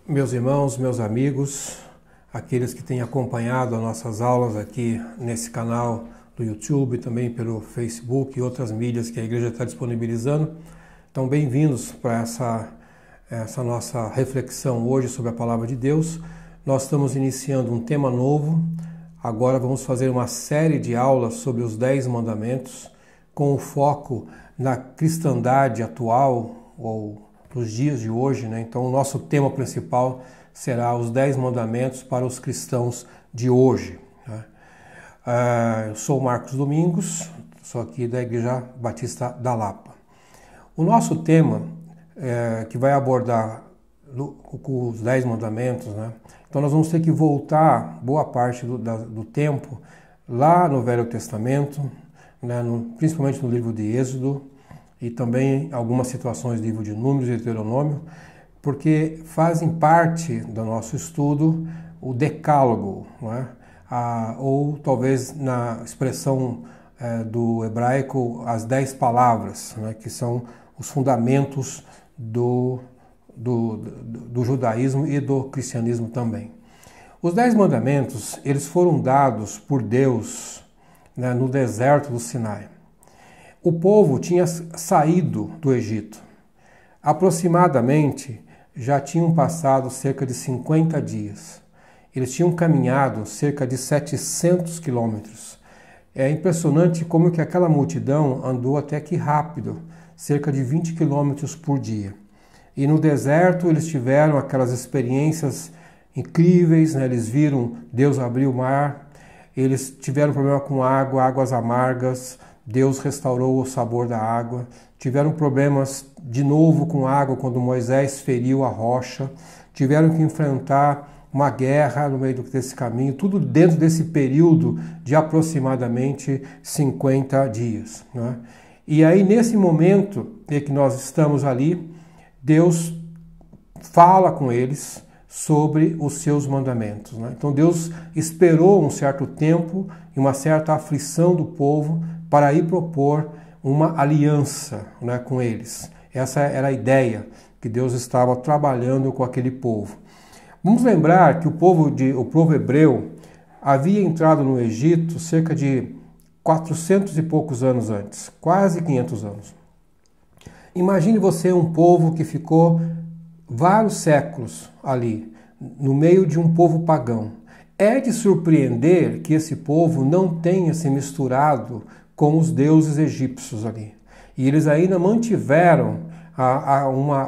Meus irmãos, meus amigos, aqueles que têm acompanhado as nossas aulas aqui nesse canal do YouTube, também pelo Facebook e outras mídias que a igreja está disponibilizando. Então, bem-vindos para essa nossa reflexão hoje sobre a Palavra de Deus. Nós estamos iniciando um tema novo. Agora vamos fazer uma série de aulas sobre os 10 mandamentos, com o foco na cristandade atual, ou dos dias de hoje, né? Então o nosso tema principal será os 10 mandamentos para os cristãos de hoje, né? Eu sou Marcos Domingos, sou aqui da Igreja Batista da Lapa. O nosso tema que vai abordar os 10 mandamentos, né? Então nós vamos ter que voltar boa parte do tempo lá no Velho Testamento, né? Principalmente no livro de Êxodo, e também algumas situações do livro de Números e Deuteronômio, porque fazem parte do nosso estudo o decálogo, não é? Ou talvez na expressão do hebraico, as 10 palavras, né? Que são os fundamentos do judaísmo e do cristianismo também. Os 10 mandamentos, eles foram dados por Deus, né, no deserto do Sinai. O povo tinha saído do Egito. Aproximadamente, já tinham passado cerca de 50 dias. Eles tinham caminhado cerca de 700 quilômetros. É impressionante como que aquela multidão andou até que rápido, cerca de 20 quilômetros por dia. E no deserto eles tiveram aquelas experiências incríveis, né? Eles viram Deus abrir o mar, eles tiveram problema com água, águas amargas, Deus restaurou o sabor da água, tiveram problemas de novo com água quando Moisés feriu a rocha, tiveram que enfrentar uma guerra no meio desse caminho, tudo dentro desse período de aproximadamente 50 dias, né? E aí nesse momento em que nós estamos ali, Deus fala com eles sobre os seus mandamentos, né? Então Deus esperou um certo tempo e uma certa aflição do povo para ir propor uma aliança, né, com eles. Essa era a ideia que Deus estava trabalhando com aquele povo. Vamos lembrar que o povo hebreu havia entrado no Egito cerca de 400 e poucos anos antes, quase 500 anos. Imagine você um povo que ficou vários séculos ali, no meio de um povo pagão. É de surpreender que esse povo não tenha se misturado com os deuses egípcios ali. E eles ainda mantiveram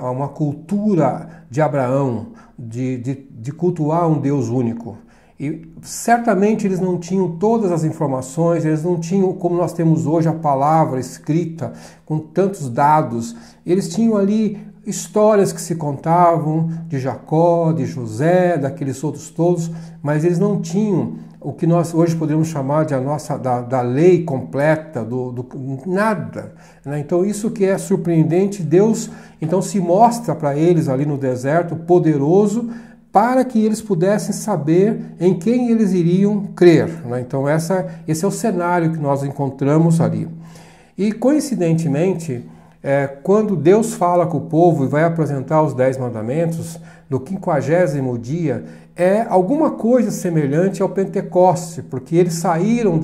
uma cultura de Abraão, de cultuar um Deus único. E certamente eles não tinham todas as informações, eles não tinham, como nós temos hoje, a palavra escrita, com tantos dados. Eles tinham ali histórias que se contavam de Jacó, de José, daqueles outros todos, mas eles não tinham o que nós hoje podemos chamar de da lei completa, nada, né? Então isso que é surpreendente, Deus então se mostra para eles ali no deserto poderoso, para que eles pudessem saber em quem eles iriam crer, né? Então esse é o cenário que nós encontramos ali. E coincidentemente, quando Deus fala com o povo e vai apresentar os 10 mandamentos, no 50º dia, é alguma coisa semelhante ao Pentecoste, porque eles saíram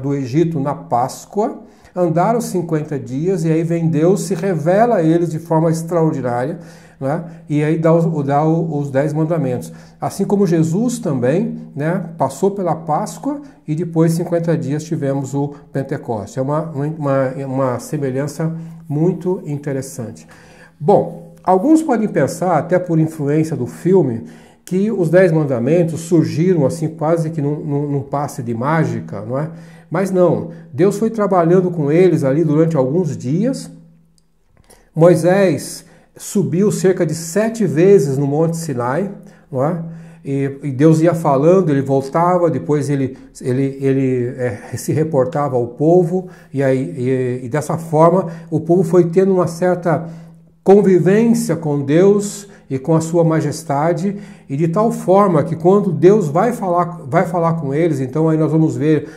do Egito na Páscoa, andaram 50 dias, e aí vem Deus, se revela a eles de forma extraordinária, né? E aí dá os 10 mandamentos. Assim como Jesus também, né, passou pela Páscoa e depois 50 dias tivemos o Pentecoste. É uma semelhança muito interessante. Bom, alguns podem pensar, até por influência do filme, que os 10 mandamentos surgiram assim quase que num passe de mágica, não é? Mas não, Deus foi trabalhando com eles ali durante alguns dias. Moisés subiu cerca de 7 vezes no Monte Sinai, não é? E Deus ia falando, ele voltava, depois ele se reportava ao povo, e dessa forma o povo foi tendo uma certa convivência com Deus e com a sua majestade, e de tal forma que quando Deus vai falar com eles, então aí nós vamos ver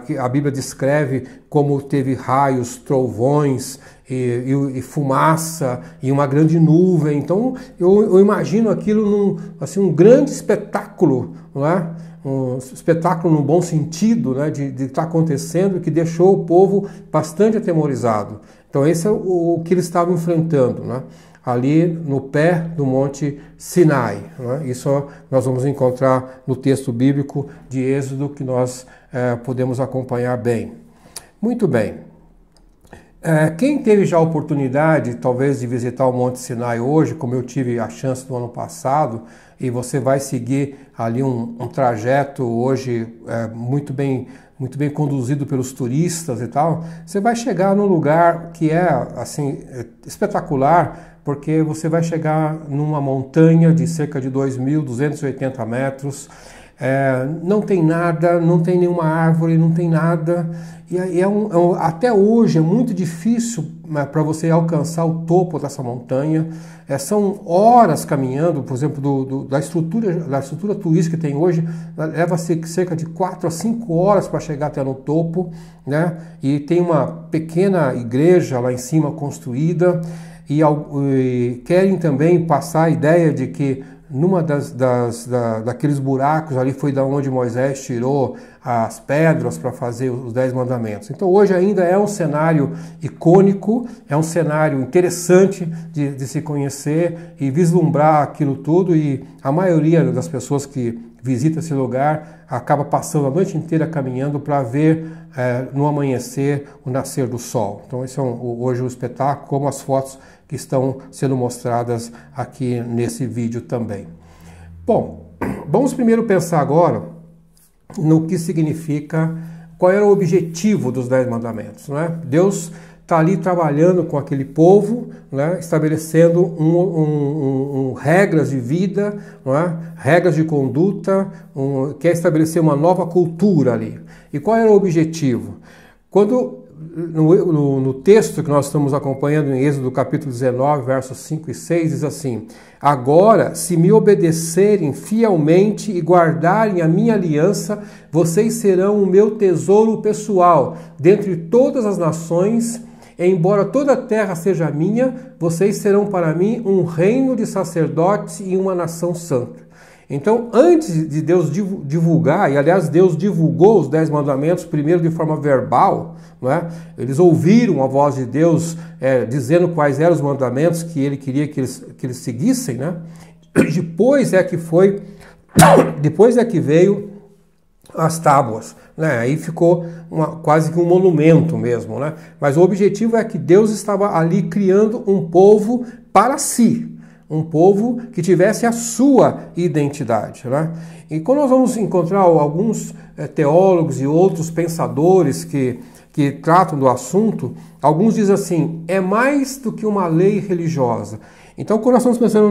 que a Bíblia descreve como teve raios, trovões e fumaça e uma grande nuvem. Então eu imagino aquilo assim, um grande espetáculo, não é? Um espetáculo no bom sentido, né, de estar acontecendo, que deixou o povo bastante atemorizado. Então esse é o que eles estavam enfrentando, né, ali no pé do Monte Sinai. Né? Isso nós vamos encontrar no texto bíblico de Êxodo, que nós podemos acompanhar bem. Muito bem. Quem teve já a oportunidade, talvez, de visitar o Monte Sinai hoje, como eu tive a chance no ano passado, e você vai seguir ali um trajeto hoje muito bem conduzido pelos turistas e tal, você vai chegar num lugar que é assim espetacular, porque você vai chegar numa montanha de cerca de 2.280 metros, não tem nada, não tem nenhuma árvore, não tem nada, e até hoje é muito difícil para você alcançar o topo dessa montanha. São horas caminhando, por exemplo, da estrutura turística que tem hoje, leva-se cerca de 4 a 5 horas para chegar até no topo, né? E tem uma pequena igreja lá em cima construída, e querem também passar a ideia de que numa daqueles buracos ali foi da onde Moisés tirou as pedras para fazer os 10 mandamentos. Então hoje ainda é um cenário icônico, é um cenário interessante de se conhecer e vislumbrar aquilo tudo, e a maioria das pessoas que visita esse lugar acaba passando a noite inteira caminhando para ver no amanhecer o nascer do sol. Então esse é hoje o espetáculo, como as fotos que estão sendo mostradas aqui nesse vídeo também. Bom, vamos primeiro pensar agora no que significa, qual era o objetivo dos 10 mandamentos, não é? Deus está ali trabalhando com aquele povo, né, estabelecendo regras de vida, não é? Regras de conduta, quer estabelecer uma nova cultura ali. E qual era o objetivo? Quando no texto que nós estamos acompanhando em Êxodo capítulo 19, versos 5 e 6, diz assim: agora, se me obedecerem fielmente e guardarem a minha aliança, vocês serão o meu tesouro pessoal dentre todas as nações. Embora toda a terra seja minha, vocês serão para mim um reino de sacerdotes e uma nação santa. Então, antes de Deus divulgar, e aliás Deus divulgou os 10 mandamentos primeiro de forma verbal, não é? Eles ouviram a voz de Deus dizendo quais eram os mandamentos que ele queria que eles seguissem, né? Depois é que veio as tábuas, né? Aí ficou quase que um monumento mesmo, né? Mas o objetivo é que Deus estava ali criando um povo para si, um povo que tivesse a sua identidade, né? E quando nós vamos encontrar alguns teólogos e outros pensadores que tratam do assunto, alguns dizem assim: é mais do que uma lei religiosa. Então, quando nós estamos pensando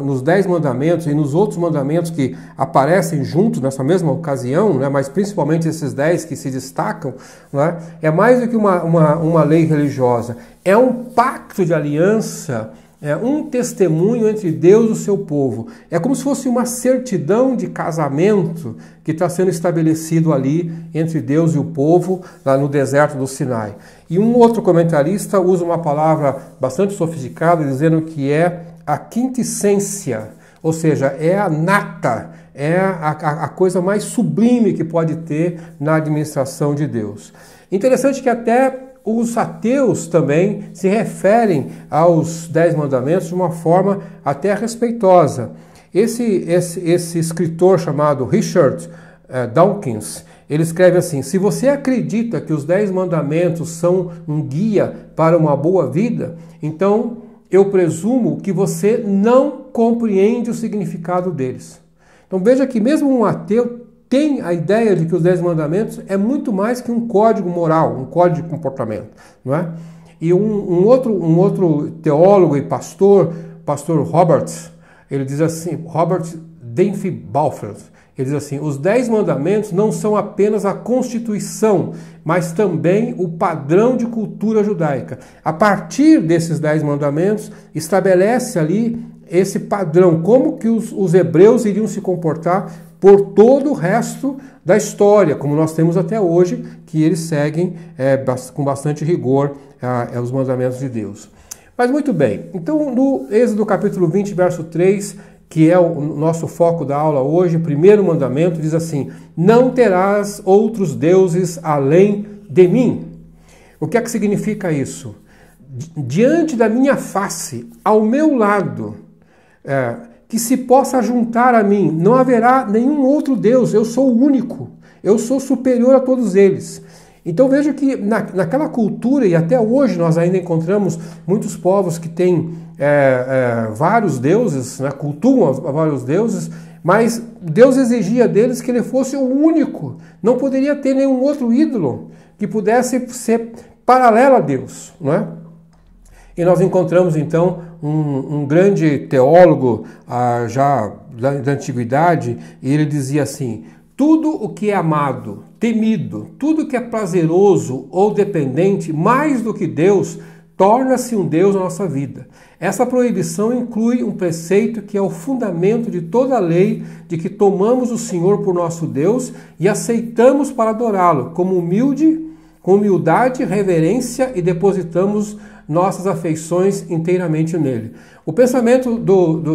nos 10 mandamentos e nos outros mandamentos que aparecem juntos nessa mesma ocasião, né, mas principalmente esses 10 que se destacam, né, é mais do que uma lei religiosa. É um pacto de aliança, é um testemunho entre Deus e o seu povo. É como se fosse uma certidão de casamento que está sendo estabelecido ali entre Deus e o povo, lá no deserto do Sinai. E um outro comentarista usa uma palavra bastante sofisticada, dizendo que é a quintessência, ou seja, é a nata, é a coisa mais sublime que pode ter na administração de Deus. Interessante que até os ateus também se referem aos 10 mandamentos de uma forma até respeitosa. Esse escritor chamado Richard Dawkins, ele escreve assim: se você acredita que os 10 mandamentos são um guia para uma boa vida, então eu presumo que você não compreende o significado deles. Então veja que mesmo um ateu tem a ideia de que os 10 mandamentos é muito mais que um código moral, um código de comportamento, não é? E um outro teólogo e pastor Roberts, Ele diz assim, Robert Denford Balfour, ele diz assim, os 10 mandamentos não são apenas a constituição, mas também o padrão de cultura judaica. A partir desses 10 mandamentos, estabelece ali esse padrão, como que os hebreus iriam se comportar por todo o resto da história, como nós temos até hoje, que eles seguem com bastante rigor os mandamentos de Deus. Mas muito bem, então no Êxodo capítulo 20, verso 3, que é o nosso foco da aula hoje, o primeiro mandamento diz assim, não terás outros deuses além de mim. O que é que significa isso? Diante da minha face, ao meu lado, que se possa juntar a mim, não haverá nenhum outro Deus, eu sou o único, eu sou superior a todos eles. Então veja que naquela cultura, e até hoje nós ainda encontramos muitos povos que têm vários deuses, né, cultuam vários deuses, mas Deus exigia deles que ele fosse o único, não poderia ter nenhum outro ídolo que pudesse ser paralelo a Deus, não é? E nós encontramos então um grande teólogo já da antiguidade, e ele dizia assim, tudo o que é amado, temido, tudo que é prazeroso ou dependente, mais do que Deus, torna-se um Deus na nossa vida. Essa proibição inclui um preceito que é o fundamento de toda a lei, de que tomamos o Senhor por nosso Deus e aceitamos para adorá-lo, com humildade, reverência e depositamos nossas afeições inteiramente nele. O pensamento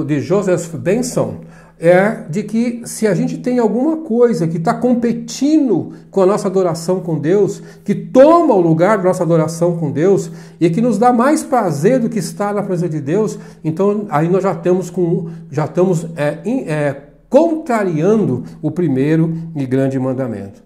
de Joseph Benson é de que se a gente tem alguma coisa que está competindo com a nossa adoração com Deus, que toma o lugar da nossa adoração com Deus e que nos dá mais prazer do que estar na presença de Deus, então aí nós já estamos contrariando o primeiro e grande mandamento.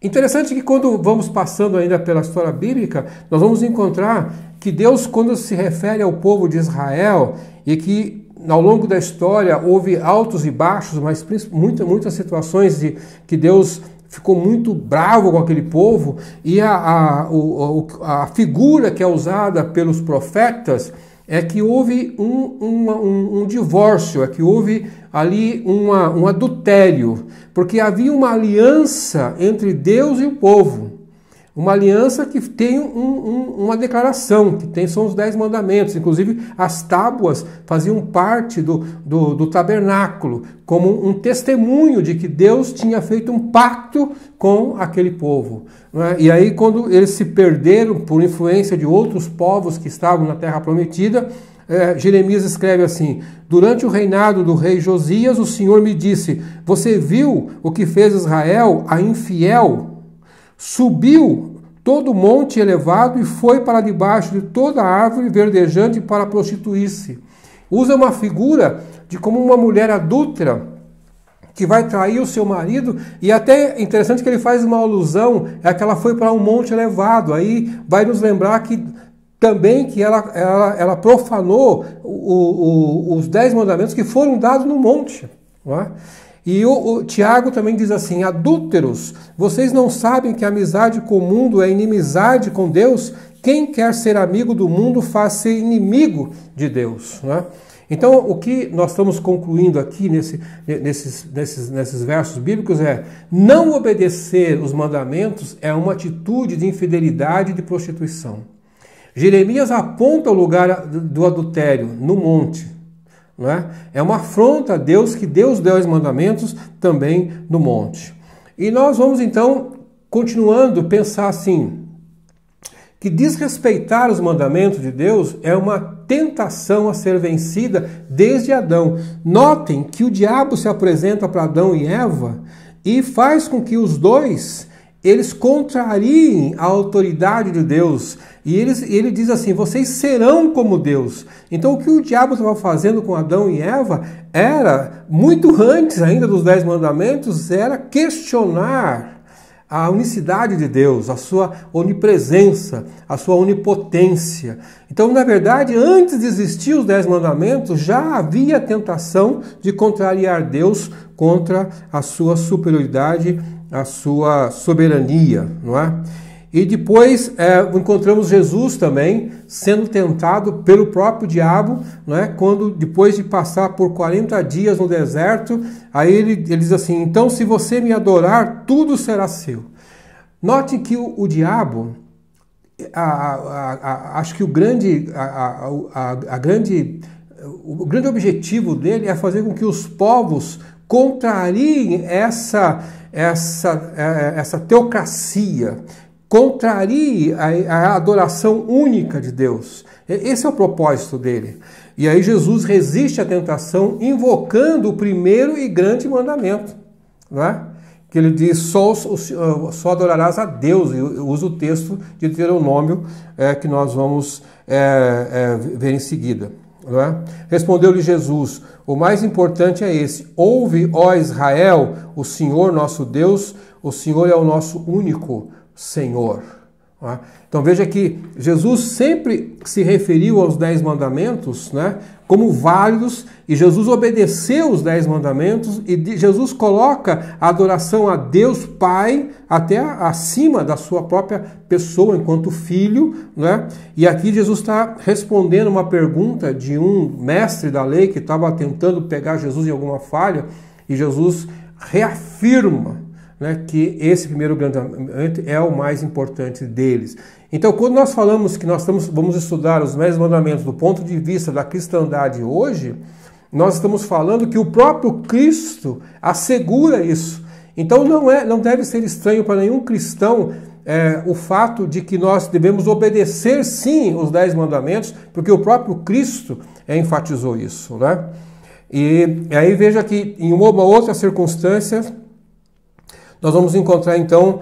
Interessante que quando vamos passando ainda pela história bíblica, nós vamos encontrar que Deus, quando se refere ao povo de Israel, e que ao longo da história houve altos e baixos, mas muitas situações de que Deus ficou muito bravo com aquele povo, e a figura que é usada pelos profetas é que houve um divórcio, é que houve ali um adultério, porque havia uma aliança entre Deus e o povo. Uma aliança que tem uma declaração, são os 10 mandamentos. Inclusive, as tábuas faziam parte do tabernáculo, como um testemunho de que Deus tinha feito um pacto com aquele povo. E aí, quando eles se perderam por influência de outros povos que estavam na Terra Prometida, Jeremias escreve assim, durante o reinado do rei Josias, o Senhor me disse, você viu o que fez Israel, a infiel? Subiu todo o monte elevado e foi para debaixo de toda a árvore verdejante para prostituir-se. Usa uma figura de como uma mulher adúltera que vai trair o seu marido, e até interessante que ele faz uma alusão, que ela foi para um monte elevado, aí vai nos lembrar que também que ela profanou os 10 mandamentos que foram dados no monte, não é? E o Tiago também diz assim, adúlteros, vocês não sabem que a amizade com o mundo é inimizade com Deus? Quem quer ser amigo do mundo faz ser inimigo de Deus. Né? Então, o que nós estamos concluindo aqui nesses versos bíblicos é, não obedecer os mandamentos é uma atitude de infidelidade e de prostituição. Jeremias aponta o lugar do adultério no monte. Não é? É uma afronta a Deus, que Deus deu os mandamentos também no monte. E nós vamos então, continuando, pensar assim, que desrespeitar os mandamentos de Deus é uma tentação a ser vencida desde Adão. Notem que o diabo se apresenta para Adão e Eva e faz com que os dois eles contrariem a autoridade de Deus. E ele diz assim, vocês serão como Deus. Então o que o diabo estava fazendo com Adão e Eva era, muito antes ainda dos 10 mandamentos, era questionar a unicidade de Deus, a sua onipresença, a sua onipotência. Então, na verdade, antes de existir os 10 mandamentos, já havia a tentação de contrariar Deus contra a sua superioridade, a sua soberania, não é? E depois encontramos Jesus também sendo tentado pelo próprio diabo, né? Quando depois de passar por 40 dias no deserto, aí ele diz assim, então se você me adorar, tudo será seu. Note que o diabo, acho que o grande objetivo dele é fazer com que os povos contrariem essa teocracia, contrarie a adoração única de Deus. Esse é o propósito dele. E aí Jesus resiste à tentação invocando o primeiro e grande mandamento, não é? Que ele diz, só adorarás a Deus, e usa o texto de Deuteronômio que nós vamos ver em seguida. Não é? Respondeu-lhe Jesus, o mais importante é esse, ouve, ó Israel, o Senhor nosso Deus, o Senhor é o nosso único Senhor. Não é? Então veja que Jesus sempre se referiu aos 10 mandamentos, né, como válidos, e Jesus obedeceu os 10 mandamentos, e Jesus coloca a adoração a Deus Pai até acima da sua própria pessoa enquanto filho, né? E aqui Jesus está respondendo uma pergunta de um mestre da lei que estava tentando pegar Jesus em alguma falha, e Jesus reafirma, né, que esse primeiro mandamento é o mais importante deles. Então, quando nós falamos que vamos estudar os 10 mandamentos do ponto de vista da cristandade hoje, nós estamos falando que o próprio Cristo assegura isso. Então, não deve ser estranho para nenhum cristão o fato de que nós devemos obedecer, sim, os 10 mandamentos, porque o próprio Cristo enfatizou isso, né? E aí veja que em uma outra circunstância, nós vamos encontrar então,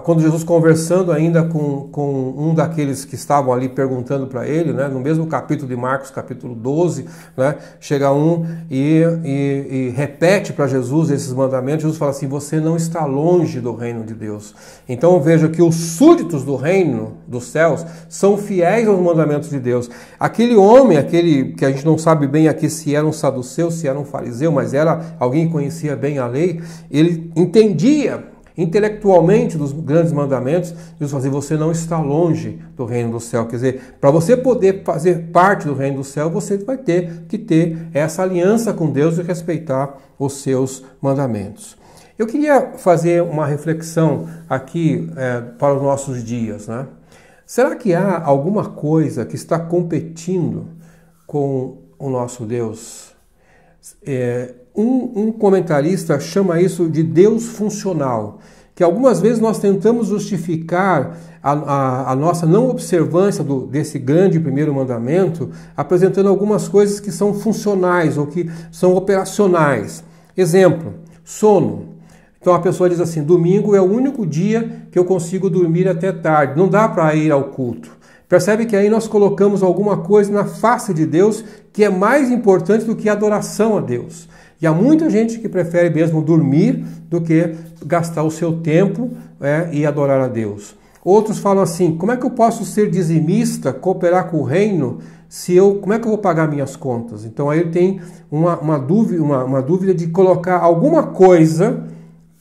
quando Jesus conversando ainda com um daqueles que estavam ali perguntando para ele, né, no mesmo capítulo de Marcos, capítulo 12, né, chega um e repete para Jesus esses mandamentos. Jesus fala assim, você não está longe do reino de Deus. Então veja que os súditos do reino dos céus são fiéis aos mandamentos de Deus. Aquele homem, aquele que a gente não sabe bem aqui se era um saduceu, se era um fariseu, mas era alguém que conhecia bem a lei, ele entendia intelectualmente dos grandes mandamentos. Jesus fala assim, você não está longe do reino do céu. Quer dizer, para você poder fazer parte do reino do céu, você vai ter que ter essa aliança com Deus e respeitar os seus mandamentos. Eu queria fazer uma reflexão aqui para os nossos dias, né? Será que há alguma coisa que está competindo com o nosso Deus? Um comentarista chama isso de Deus funcional, que algumas vezes nós tentamos justificar a nossa não observância desse grande primeiro mandamento, apresentando algumas coisas que são funcionais ou que são operacionais. Exemplo, sono. Então a pessoa diz assim, domingo é o único dia que eu consigo dormir até tarde, não dá para ir ao culto. Percebe que aí nós colocamos alguma coisa na face de Deus que é mais importante do que a adoração a Deus. E há muita gente que prefere mesmo dormir do que gastar o seu tempo e adorar a Deus. Outros falam assim, como é que eu posso ser dizimista, cooperar com o reino, como é que eu vou pagar minhas contas? Então aí tem uma dúvida de colocar alguma coisa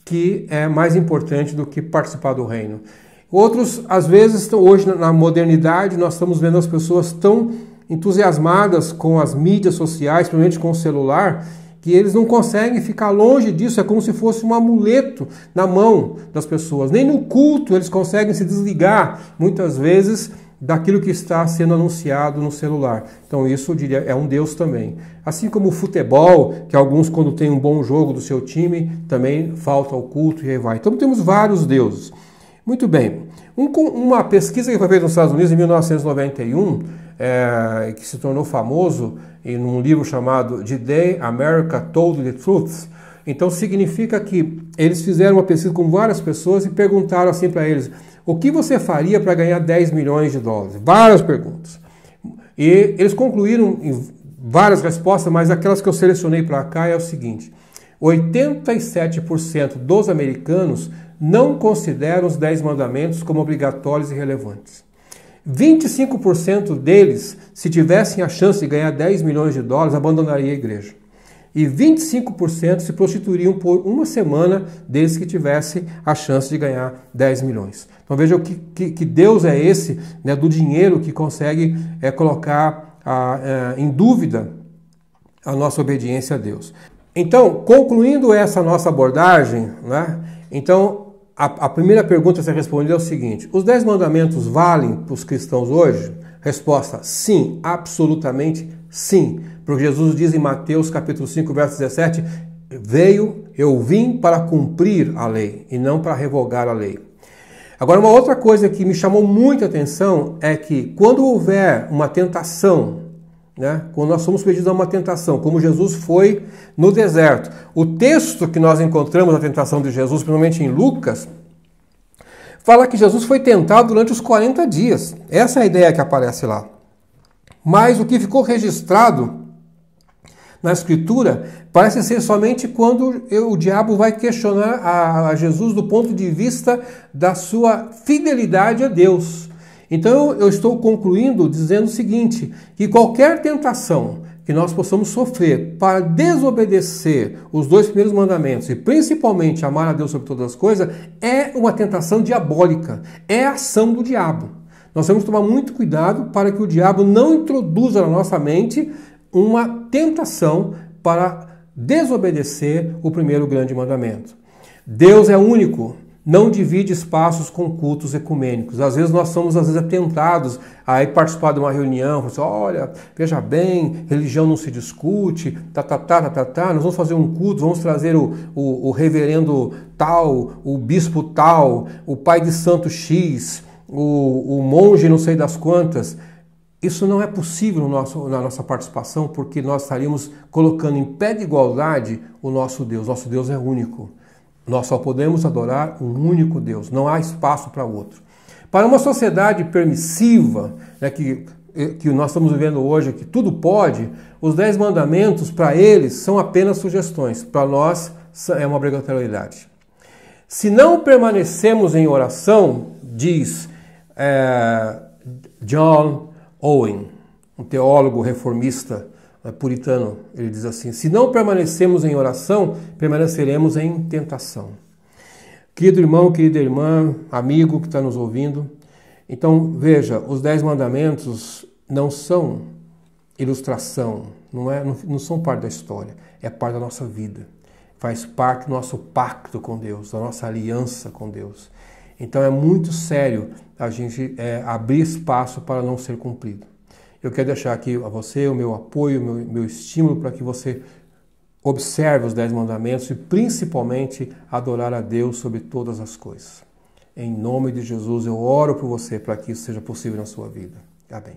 que é mais importante do que participar do reino. Outros, às vezes, hoje na modernidade, nós estamos vendo as pessoas tão entusiasmadas com as mídias sociais, principalmente com o celular, que eles não conseguem ficar longe disso, é como se fosse um amuleto na mão das pessoas. Nem no culto eles conseguem se desligar, muitas vezes, daquilo que está sendo anunciado no celular. Então isso, eu diria, é um Deus também. Assim como o futebol, que alguns, quando tem um bom jogo do seu time, também falta ao culto e aí vai. Então temos vários deuses. Muito bem. Uma pesquisa que foi feita nos Estados Unidos em 1991, que se tornou famoso em um livro chamado The Day America Told the Truth. Então significa que eles fizeram uma pesquisa com várias pessoas e perguntaram assim para eles, o que você faria para ganhar 10 milhões de dólares? Várias perguntas. E eles concluíram em várias respostas, mas aquelas que eu selecionei para cá é o seguinte, 87% dos americanos não consideram os 10 mandamentos como obrigatórios e relevantes. 25% deles, se tivessem a chance de ganhar 10 milhões de dólares, abandonariam a igreja. e 25% se prostituiriam por uma semana desde que tivesse a chance de ganhar 10 milhões. Então vejam que Deus é esse, né, do dinheiro, que consegue colocar em dúvida a nossa obediência a Deus. Então, concluindo essa nossa abordagem, né, então a primeira pergunta a ser respondida é o seguinte: os 10 mandamentos valem para os cristãos hoje? Resposta: sim, absolutamente sim. Porque Jesus diz em Mateus capítulo 5, verso 17, eu vim para cumprir a lei e não para revogar a lei. Agora, uma outra coisa que me chamou muita atenção é que quando houver uma tentação, né, quando nós somos pedidos a uma tentação, como Jesus foi no deserto, o texto que nós encontramos a tentação de Jesus, principalmente em Lucas, fala que Jesus foi tentado durante os 40 dias. Essa é a ideia que aparece lá. Mas o que ficou registrado na Escritura parece ser somente quando o diabo vai questionar a Jesus do ponto de vista da sua fidelidade a Deus. Então eu estou concluindo dizendo o seguinte, que qualquer tentação que nós possamos sofrer para desobedecer os 2 primeiros mandamentos e principalmente amar a Deus sobre todas as coisas é uma tentação diabólica, é a ação do diabo. Nós temos que tomar muito cuidado para que o diabo não introduza na nossa mente uma tentação para desobedecer o primeiro grande mandamento. Deus é único, não divide espaços com cultos ecumênicos. Às vezes nós somos tentados a ir participar de uma reunião, assim, olha, veja bem, religião não se discute, nós vamos fazer um culto, vamos trazer o reverendo tal, o bispo tal, o pai de santo X, o monge não sei das quantas. Isso não é possível na nossa participação, porque nós estaríamos colocando em pé de igualdade o nosso Deus. Nosso Deus é único. Nós só podemos adorar um único Deus. Não há espaço para outro. Para uma sociedade permissiva, né, que nós estamos vivendo hoje, que tudo pode, os 10 mandamentos, para eles, são apenas sugestões. Para nós, é uma obrigatoriedade. Se não permanecemos em oração, diz John Owen, um teólogo reformista puritano, ele diz assim: se não permanecemos em oração, permaneceremos em tentação. Querido irmão, querida irmã, amigo que está nos ouvindo, então veja, os 10 mandamentos não são ilustração, não são parte da história, é parte da nossa vida, faz parte do nosso pacto com Deus, da nossa aliança com Deus. Então é muito sério a gente abrir espaço para não ser cumprido. Eu quero deixar aqui a você o meu apoio, meu estímulo para que você observe os 10 mandamentos e principalmente adorar a Deus sobre todas as coisas. Em nome de Jesus eu oro por você para que isso seja possível na sua vida. Amém.